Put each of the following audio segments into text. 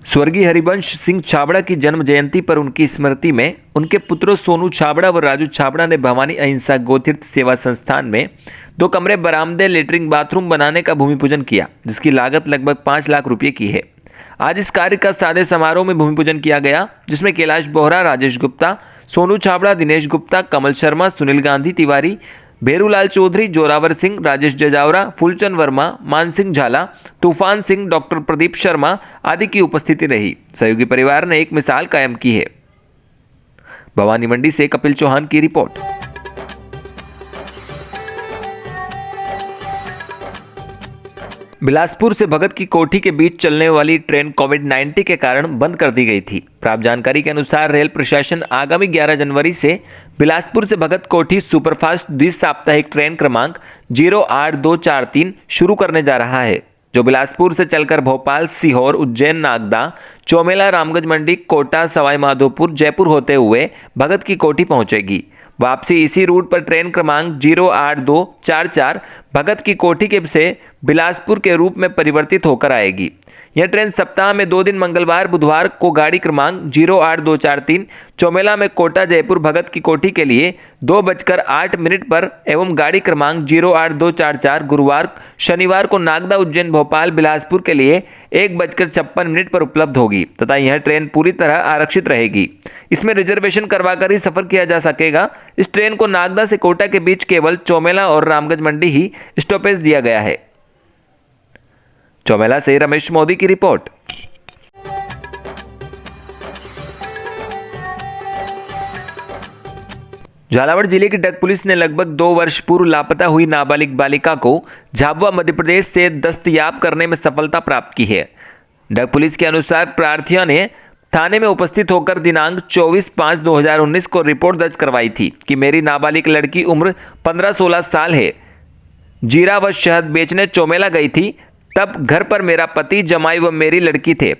स्वर्गीय हरिवंश सिंह छाबड़ा की जन्म जयंती पर उनकी स्मृति में उनके पुत्रों सोनू छाबड़ा व राजू छाबड़ा ने भवानी अहिंसा गोतीर्थ सेवा संस्थान में 2 कमरे, बरामदे, लेटरिन, बाथरूम बनाने का भूमि पूजन किया, जिसकी लागत लगभग 5 लाख रुपये की है। आज इस कार्य का सादे समारोह में भूमि पूजन किया गया, जिसमें कैलाश बोहरा, राजेश गुप्ता, सोनू छाबड़ा, दिनेश गुप्ता, कमल शर्मा, सुनील गांधी तिवारी, भेरूलाल चौधरी, जोरावर सिंह, राजेश जजावरा, फूलचंद वर्मा, मानसिंह झाला, तूफान सिंह, डॉक्टर प्रदीप शर्मा आदि की उपस्थिति रही। सहयोगी परिवार ने एक मिसाल कायम की है। भवानी मंडी से कपिल चौहान की रिपोर्ट। बिलासपुर से भगत की कोठी के बीच चलने वाली ट्रेन कोविड-19 के कारण बंद कर दी गई थी। प्राप्त जानकारी के अनुसार रेल प्रशासन आगामी 11 जनवरी से बिलासपुर से भगत कोठी सुपरफास्ट द्विसाप्ताहिक ट्रेन क्रमांक 08243 शुरू करने जा रहा है, जो बिलासपुर से चलकर भोपाल, सीहोर, उज्जैन, नागदा, चौमेला, रामगंज मंडी, कोटा, सवाई माधोपुर, जयपुर होते हुए भगत की कोठी पहुंचेगी। वापसी इसी रूट पर ट्रेन क्रमांक 08244 भगत की कोठी के से बिलासपुर के रूप में परिवर्तित होकर आएगी। यह ट्रेन सप्ताह में 2 दिन मंगलवार, बुधवार को गाड़ी क्रमांक 08243 चौमेला में कोटा, जयपुर भगत की कोठी के लिए 2:08 पर एवं गाड़ी क्रमांक 08244 गुरुवार, शनिवार को नागदा, उज्जैन, भोपाल, बिलासपुर के लिए 1:56 पर उपलब्ध होगी तथा यह ट्रेन पूरी तरह आरक्षित रहेगी। इसमें रिजर्वेशन करवाकर ही सफर किया जा सकेगा। इस ट्रेन को नागदा से कोटा के बीच केवल चौमेला और रामगंज मंडी ही स्टॉपेज दिया गया है। चौमेला से रमेश मोदी की रिपोर्ट। झालावाड़ जिले की डग पुलिस ने लगभग 2 वर्ष पूर्व लापता हुई नाबालिग बालिका को झाबुआ मध्य प्रदेश से दस्तयाब करने में सफलता प्राप्त की है। डग पुलिस के अनुसार प्रार्थियों ने थाने में उपस्थित होकर दिनांक 24/5/2019 को रिपोर्ट दर्ज करवाई थी कि मेरी नाबालिग लड़की उम्र 15-16 साल है, जीरा व शहद बेचने चौमेला गई थी। तब घर पर मेरा पति, जमाई व मेरी लड़की थे।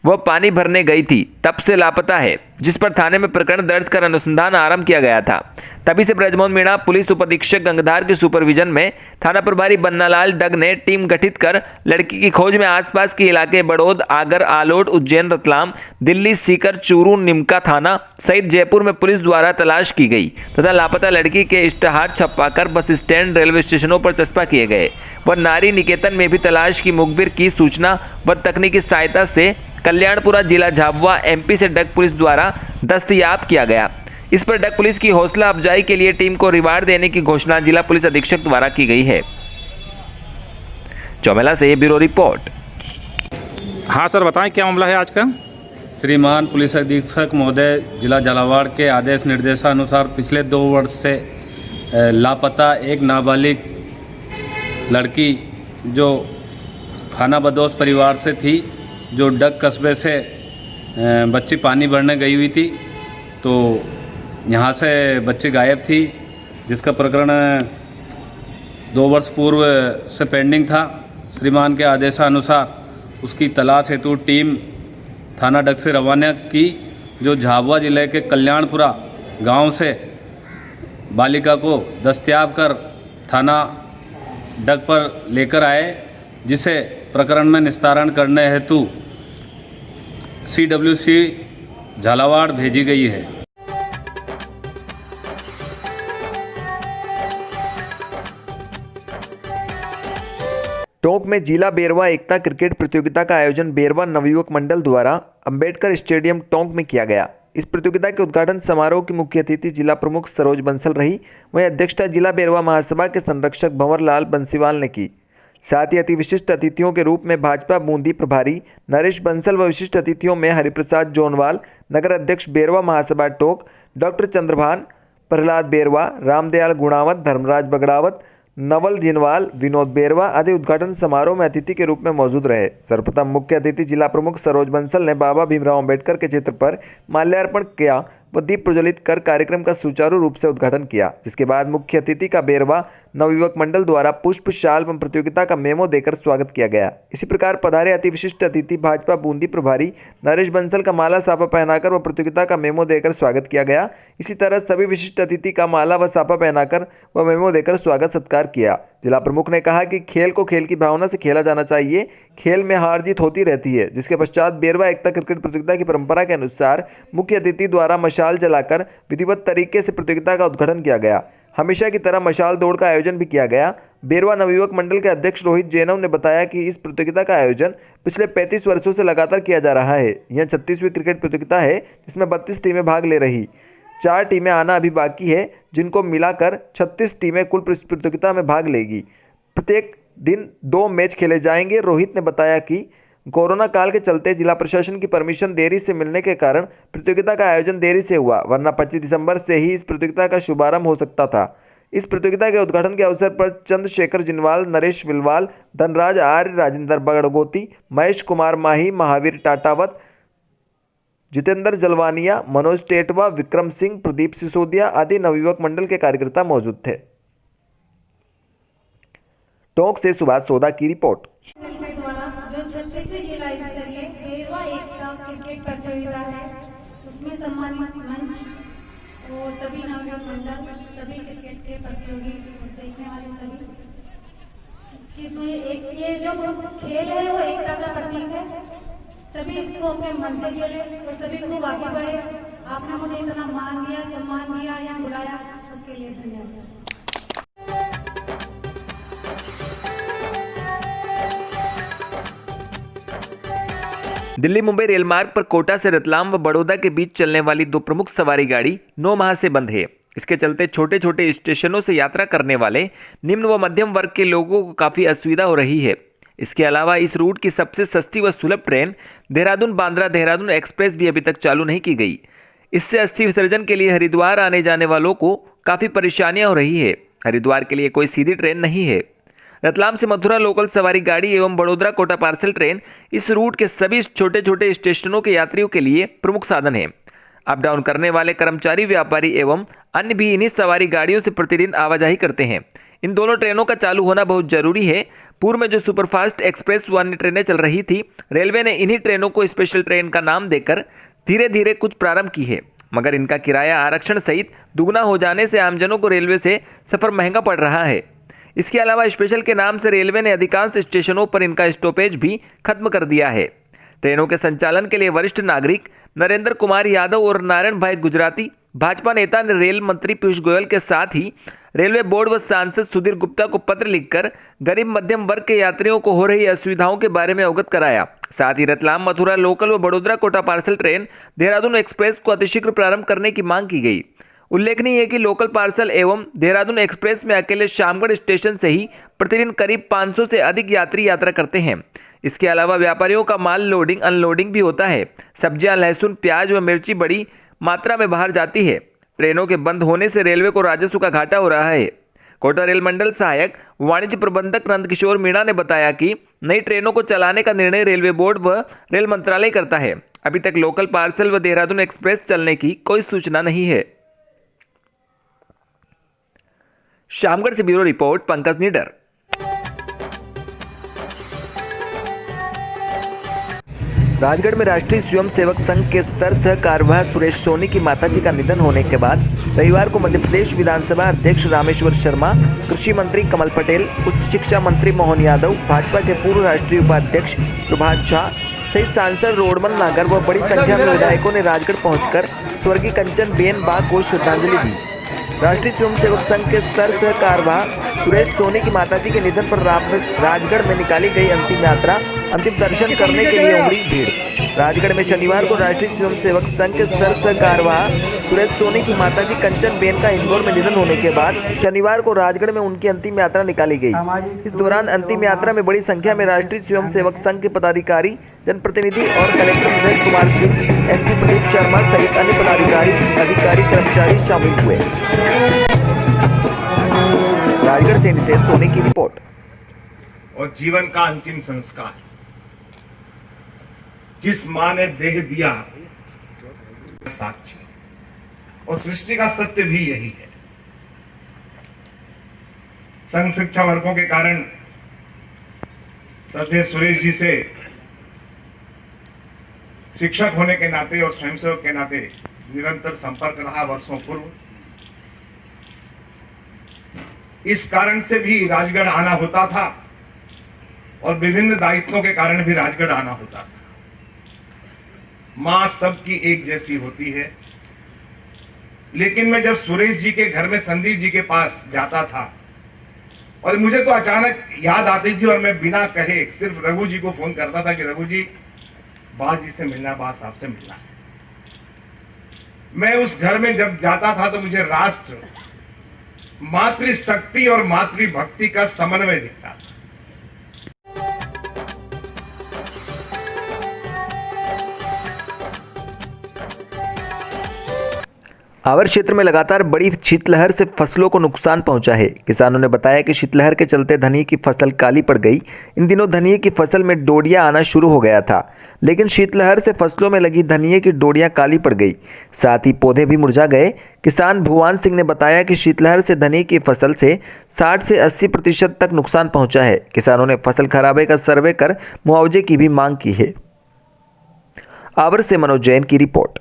वह पानी भरने गई थी, तब से लापता है, जिस पर थाने में प्रकरण दर्ज कर अनुसंधान आरंभ किया गया था। तभी से ब्रजमोहन मीणा पुलिस उपाधीक्षक गंगाधर के सुपरविजन में थाना प्रभारी बन्नालाल डग ने टीम गठित कर लड़की की खोज में आसपास के इलाके बड़ौद, आगर, आलोट, उज्जैन, रतलाम, दिल्ली, सीकर, चूरू, निमका थाना सहित जयपुर में पुलिस द्वारा तलाश की गई तथा लापता लड़की के इश्तेहार छपवाकर बस स्टैंड, रेलवे स्टेशनों पर चस्पा किए गए व नारी निकेतन में भी तलाश की मुखबिर की सूचना व तकनीकी सहायता से कल्याणपुरा जिला झाबुआ एमपी से डग पुलिस द्वारा दस्तयाब किया गया। इस पर डग पुलिस की हौसला अफजाई के लिए टीम को रिवार्ड देने की घोषणा जिला पुलिस अधीक्षक द्वारा की गई है। चौमेला से ब्यूरो रिपोर्ट। हाँ सर, बताएं क्या मामला है आज का। श्रीमान पुलिस अधीक्षक महोदय, जिला झालावाड़ के आदेश निर्देशानुसार पिछले 2 वर्ष से लापता एक नाबालिग लड़की जो खाना बदोश परिवार से थी, जो डग कस्बे से बच्ची पानी भरने गई हुई थी, तो यहाँ से बच्ची गायब थी, जिसका प्रकरण 2 वर्ष पूर्व से पेंडिंग था। श्रीमान के आदेशानुसार उसकी तलाश हेतु टीम थाना डग से रवाना की, जो झाबुआ जिले के कल्याणपुरा गांव से बालिका को दस्तयाब कर थाना डग पर लेकर आए, जिसे प्रकरण में निस्तारण करने हेतु CWC झालावाड़ भेजी गई है। टोंक में जिला बेरवा एकता क्रिकेट प्रतियोगिता का आयोजन बेरवा नवयुवक मंडल द्वारा अंबेडकर स्टेडियम टोंक में किया गया। इस प्रतियोगिता के उद्घाटन समारोह की मुख्य अतिथि जिला प्रमुख सरोज बंसल रही। वहीं अध्यक्षता जिला बेरवा महासभा के संरक्षक भंवरलाल बंसीवाल ने की। साथ ही अति विशिष्ट अतिथियों के रूप में भाजपा बूंदी प्रभारी नरेश बंसल व विशिष्ट अतिथियों में हरिप्रसाद जोनवाल, नगर अध्यक्ष बेरवा महासभा टोंक, डॉक्टर चंद्रभान, प्रहलाद बेरवा, रामदयाल गुणावत, धर्मराज बगड़ावत, नवल जिनवाल, विनोद बेरवा आदि उद्घाटन समारोह में अतिथि के रूप में मौजूद रहे। सर्वप्रथम मुख्य अतिथि जिला प्रमुख सरोज बंसल ने बाबा भीमराव अंबेडकर के चित्र पर माल्यार्पण किया व दीप प्रज्वलित कर कार्यक्रम का सुचारू रूप से उद्घाटन किया, जिसके बाद मुख्य अतिथि का बेरवा नवयुवक मंडल द्वारा पुष्प शाल एवं प्रतियोगिता का मेमो देकर स्वागत किया गया। इसी प्रकार पधारे अति विशिष्ट अतिथि भाजपा बूंदी प्रभारी नरेश बंसल का माला साफा पहनाकर व प्रतियोगिता का मेमो देकर स्वागत किया गया। इसी तरह सभी विशिष्ट अतिथि का माला व साफा पहनाकर व मेमो देकर स्वागत सत्कार किया। जिला प्रमुख ने कहा कि खेल को खेल की भावना से खेला जाना चाहिए। खेल में हार जीत होती रहती है। जिसके पश्चात बेरवा एकता क्रिकेट प्रतियोगिता की परंपरा के अनुसार मुख्य अतिथि द्वारा मशाल जलाकर विधिवत तरीके से प्रतियोगिता का उद्घाटन किया गया। हमेशा की तरह मशाल दौड़ का आयोजन भी किया गया। बेरवा नवयुवक मंडल के अध्यक्ष रोहित जैनव ने बताया कि इस प्रतियोगिता का आयोजन पिछले 35 वर्षों से लगातार किया जा रहा है। यह 36वीं क्रिकेट प्रतियोगिता है जिसमें 32 टीमें भाग ले रही। 4 टीमें आना अभी बाकी है, जिनको मिलाकर 36 टीमें कुल प्रतियोगिता में भाग लेगी। प्रत्येक दिन 2 मैच खेले जाएंगे। रोहित ने बताया कि कोरोना काल के चलते जिला प्रशासन की परमिशन देरी से मिलने के कारण प्रतियोगिता का आयोजन देरी से हुआ, वरना 25 दिसंबर से ही इस प्रतियोगिता का शुभारंभ हो सकता था। इस प्रतियोगिता के उद्घाटन के अवसर पर चंद्रशेखर जिनवाल, नरेश विलवाल, धनराज आर्य, राजेंद्र बगड़गोती, महेश कुमार माही, महावीर टाटावत, जितेंद्र जलवानिया, मनोज टेटवा, विक्रम सिंह, प्रदीप सिसोदिया आदि नवयुवक मंडल के कार्यकर्ता मौजूद थे। टोंक से सुभाष सोदा की रिपोर्ट। के द्वारा जो 36वीं जिला स्तरीय बेरवा एकता क्रिकेट प्रतियोगिता है, उसमें सम्मानित मंच और सभी नवयुवक मंडल, सभी क्रिकेट के प्रतियोगी और देखने वाले सभी कि ये जो खेल है वो एकता का प्रतीक है। सभी इसको अपने मन से खेले और सभी को आगे बढ़े। आपने मुझे इतना मान दिया, सम्मान दिया या बुलाया, उसके लिए धन्यवाद। दिल्ली मुंबई रेल मार्ग पर कोटा से रतलाम व बड़ौदा के बीच चलने वाली 2 प्रमुख सवारी गाड़ी 9 माह से बंद है। इसके चलते छोटे छोटे स्टेशनों से यात्रा करने वाले निम्न व मध्यम वर्ग के लोगों को काफ़ी असुविधा हो रही है। इसके अलावा इस रूट की सबसे सस्ती व सुलभ ट्रेन देहरादून बांद्रा देहरादून एक्सप्रेस भी अभी तक चालू नहीं की गई। इससे अस्थि विसर्जन के लिए हरिद्वार आने जाने वालों को काफ़ी परेशानियां हो रही है। हरिद्वार के लिए कोई सीधी ट्रेन नहीं है। रतलाम से मथुरा लोकल सवारी गाड़ी एवं बड़ोदरा कोटा पार्सल ट्रेन इस रूट के सभी छोटे छोटे स्टेशनों के यात्रियों के लिए प्रमुख साधन है। अप डाउन करने वाले कर्मचारी, व्यापारी एवं अन्य भी इन्हीं सवारी गाड़ियों से प्रतिदिन आवाजाही करते हैं। इन दोनों ट्रेनों का चालू होना बहुत जरूरी है। पूर्व में जो सुपरफास्ट एक्सप्रेस व अन्य ट्रेनें चल रही थी, रेलवे ने इन्हीं ट्रेनों को स्पेशल ट्रेन का नाम देकर धीरे धीरे कुछ प्रारंभ की है, मगर इनका किराया आरक्षण सहित दुगना हो जाने से आमजनों को रेलवे से सफर महंगा पड़ रहा है। इसके अलावा स्पेशल के नाम से रेलवे ने अधिकांश स्टेशनों पर इनका स्टॉपेज भी खत्म कर दिया है। ट्रेनों के संचालन के लिए वरिष्ठ नागरिक नरेंद्र कुमार यादव और नारायण भाई गुजराती भाजपा नेता ने रेल मंत्री पीयूष गोयल के साथ ही रेलवे बोर्ड व सांसद सुधीर गुप्ता को पत्र लिखकर गरीब मध्यम वर्ग के यात्रियों को हो रही असुविधाओं के बारे में अवगत कराया। साथ ही रतलाम मथुरा लोकल व Vadodara Kota parcel train Dehradun express को अतिशीघ्र प्रारंभ करने की मांग की गई। उल्लेखनीय है कि लोकल पार्सल एवं देहरादून एक्सप्रेस में अकेले शामगढ़ स्टेशन से ही प्रतिदिन करीब 500 से अधिक यात्री यात्रा करते हैं। इसके अलावा व्यापारियों का माल लोडिंग अनलोडिंग भी होता है। सब्जियां, लहसुन, प्याज व मिर्ची बड़ी मात्रा में बाहर जाती है। ट्रेनों के बंद होने से रेलवे को राजस्व का घाटा हो रहा है। कोटा रेल मंडल सहायक वाणिज्य प्रबंधक नंदकिशोर मीणा ने बताया कि नई ट्रेनों को चलाने का निर्णय रेलवे बोर्ड व रेल मंत्रालय करता है। अभी तक लोकल पार्सल व देहरादून एक्सप्रेस चलने की कोई सूचना नहीं है। शामगढ़ से ब्यूरो रिपोर्ट, पंकज निडर। राजगढ़ में राष्ट्रीय स्वयं सेवक संघ के सह कार्यवाह सुरेश सोनी की माताजी का निधन होने के बाद रविवार को मध्य प्रदेश विधानसभा अध्यक्ष रामेश्वर शर्मा, कृषि मंत्री कमल पटेल, उच्च शिक्षा मंत्री मोहन यादव, भाजपा के पूर्व राष्ट्रीय उपाध्यक्ष प्रभात झा सहित सांसद रोडमल नागर व बड़ी संख्या में विधायकों ने राजगढ़ पहुंचकर स्वर्गीय कंचन बेन बा को श्रद्धांजलि दी। राष्ट्रीय स्वयंसेवक संघ के सह कार्यवाह सुरेश सोनी की माताजी के निधन पर राजगढ़ में निकाली गई अंतिम यात्रा अंतिम दर्शन करने के लिए उमड़ी भीड़। राजगढ़ में शनिवार को राष्ट्रीय स्वयंसेवक संघ के सह कार्यवाह सुरेश सोनी की माताजी कंचन बेन का इंदौर में निधन होने के बाद शनिवार को राजगढ़ में उनकी अंतिम यात्रा निकाली गई। इस दौरान अंतिम यात्रा में बड़ी संख्या में राष्ट्रीय स्वयंसेवक संघ के पदाधिकारी, जनप्रतिनिधि और कलेक्टर विजय कुमार सिंह, एसपी प्रदीप शर्मा सहित अन्य पदाधिकारी, अधिकारी, कर्मचारी शामिल हुए। राजगढ़ से नितेश सोनी की रिपोर्ट। और जीवन का अंतिम संस्कार, जिस मां ने देह दिया साक्षी, और सृष्टि का सत्य भी यही है। संघ शिक्षा वर्गों के कारण श्रद्धेय सुरेश जी से शिक्षक होने के नाते और स्वयंसेवक के नाते निरंतर संपर्क रहा वर्षों पूर्व। इस कारण से भी राजगढ़ आना होता था और विभिन्न दायित्वों के कारण भी राजगढ़ आना होता था। मां सबकी एक जैसी होती है, लेकिन मैं जब सुरेश जी के घर में संदीप जी के पास जाता था और मुझे तो अचानक याद आती थी और मैं बिना कहे सिर्फ रघु जी को फोन करता था कि रघु जी, बास जी से मिलना, बास साहब से मिलना है। मैं उस घर में जब जाता था तो मुझे राष्ट्र, मातृशक्ति और मातृभक्ति का समन्वय दिखता था। आवर क्षेत्र में लगातार बड़ी शीतलहर से फसलों को नुकसान पहुंचा है। किसानों ने बताया कि शीतलहर के चलते धनिये की फसल काली पड़ गई। इन दिनों धनिये की फसल में डोडियां आना शुरू हो गया था, लेकिन शीतलहर से फसलों में लगी धनिये की डोडियां काली पड़ गई, साथ ही पौधे भी मुरझा गए। किसान भुवन सिंह ने बताया कि शीतलहर से धनिये की फसल से 60 से 80% तक नुकसान पहुँचा है। किसानों ने फसल खराबे का सर्वे कर मुआवजे की भी मांग की है। आवर से मनोज जैन की रिपोर्ट।